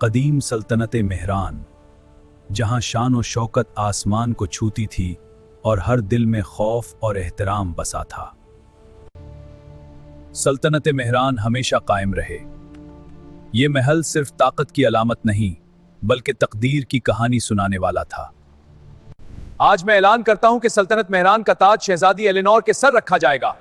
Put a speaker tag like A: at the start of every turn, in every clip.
A: कदीम सल्तनत मेहरान, जहां शान और शौकत आसमान को छूती थी और हर दिल में खौफ और एहतराम बसा था। सल्तनत मेहरान हमेशा कायम रहे। ये महल सिर्फ ताकत की अलामत नहीं, बल्कि तकदीर की कहानी सुनाने वाला था।
B: आज मैं ऐलान करता हूं कि सल्तनत मेहरान का ताज शहजादी एलेनोर के सर रखा जाएगा।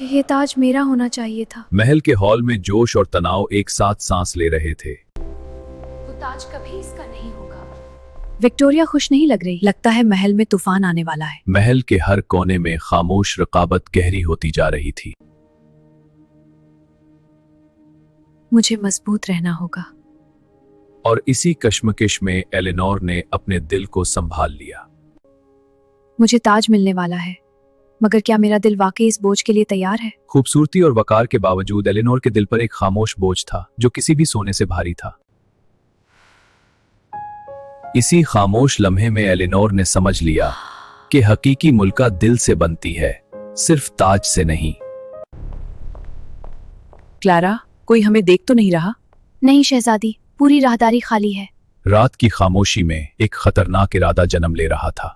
C: ये ताज मेरा होना चाहिए था।
A: महल के हॉल में जोश और तनाव एक साथ सांस ले रहे थे।
C: वो ताज कभी इसका नहीं होगा। विक्टोरिया खुश नहीं लग रही। लगता है महल में तूफान आने वाला है।
A: महल के हर कोने में खामोश रकाबत गहरी होती जा रही थी।
C: मुझे मजबूत रहना होगा।
A: और इसी कश्मकश में एलेनोर ने अपने दिल को संभाल लिया।
C: मुझे ताज मिलने वाला है, मगर क्या मेरा दिल वाकई इस बोझ के लिए तैयार है?
A: खूबसूरती और वकार के बावजूद एलेनोर के दिल पर एक खामोश बोझ था, जो किसी भी सोने से भारी था। इसी खामोश लम्हे में एलेनोर ने समझ लिया कि हकीकी मुल्का दिल से बनती है, सिर्फ ताज से नहीं।
C: क्लारा, कोई हमें देख तो नहीं रहा? नहीं शहजादी, पूरी राहदारी खाली है।
A: रात की खामोशी में एक खतरनाक इरादा जन्म ले रहा था।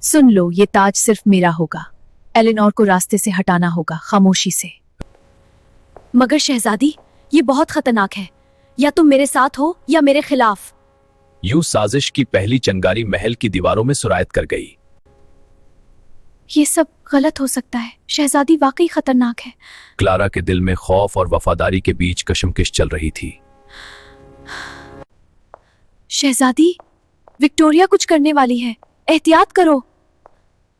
C: सुन लो, ये ताज सिर्फ मेरा होगा। एलेनोर को रास्ते से हटाना होगा, खामोशी से। मगर शहजादी, ये बहुत खतरनाक है। या तुम मेरे साथ हो या मेरे खिलाफ।
A: यूं साजिश की पहली चिंगारी महल की दीवारों में सुरायत कर गई।
C: ये सब गलत हो सकता है। शहजादी वाकई खतरनाक है।
A: क्लारा के दिल में खौफ और वफादारी के बीच कशमकश चल रही थी।
C: शहजादी, विक्टोरिया कुछ करने वाली है, एहतियात करो।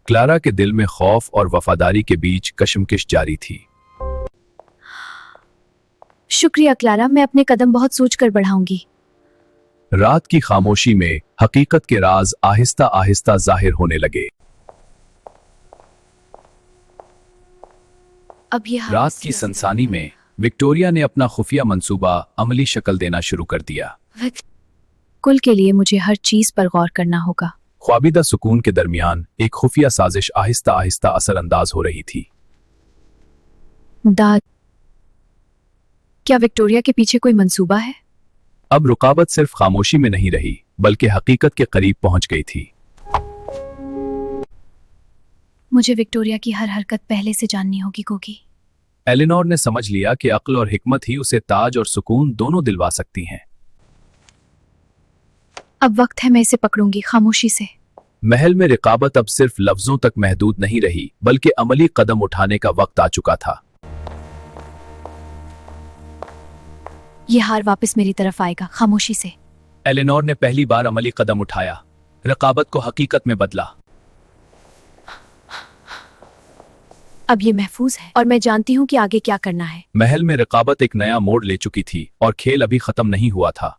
A: क्लारा के दिल में खौफ और वफादारी के बीच कशमकश जारी थी।
C: शुक्रिया क्लारा, मैं अपने कदम बहुत सोचकर बढ़ाऊंगी।
A: रात की खामोशी में हकीकत के राज आहिस्ता आहिस्ता जाहिर होने लगे।
C: अब ये
A: रात की सनसानी में विक्टोरिया ने अपना खुफिया मंसूबा अमली शक्ल देना शुरू कर दिया।
C: कुल के लिए मुझे हर चीज पर गौर करना होगा।
A: ख्वाबिदा सुकून के दरमियान एक खुफिया साजिश आहिस्ता आहिस्ता असरअंदाज हो रही थी।
C: दाद, क्या विक्टोरिया के पीछे कोई मंसूबा है?
A: अब रुकावत सिर्फ खामोशी में नहीं रही, बल्कि हकीकत के करीब पहुंच गई थी।
C: मुझे विक्टोरिया की हर हरकत पहले से जाननी होगी कोगी।
A: एलेनोर ने समझ लिया कि अक्ल और हिकमत ही उसे ताज और सुकून दोनों दिलवा सकती हैं।
C: अब वक्त है मैं इसे पकड़ूंगी, खामोशी से।
A: महल में रिकाबत अब सिर्फ लफ्जों तक महदूद नहीं रही, बल्कि अमली कदम उठाने का वक्त आ चुका था।
C: यह हार वापस मेरी तरफ आएगा, खामोशी से।
A: एलेनोर ने पहली बार अमली कदम उठाया, रिकाबत को हकीकत में बदला।
C: अब ये महफूज है और मैं जानती हूँ कि आगे क्या करना है।
A: महल में रिकाबत एक नया मोड़ ले चुकी थी और खेल अभी खत्म नहीं हुआ था।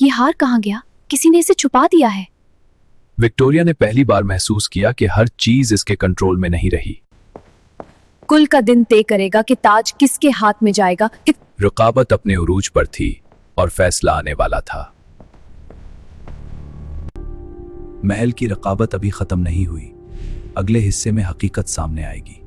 C: ये हार कहाँ गया? किसी ने इसे छुपा दिया है।
A: विक्टोरिया ने पहली बार महसूस किया कि हर चीज इसके कंट्रोल में नहीं रही।
C: कुल का दिन तय करेगा कि ताज किसके हाथ में जाएगा।
A: रिकाबत अपने उरूज पर थी और फैसला आने वाला था। महल की रिकाबत अभी खत्म नहीं हुई। अगले हिस्से में हकीकत सामने आएगी।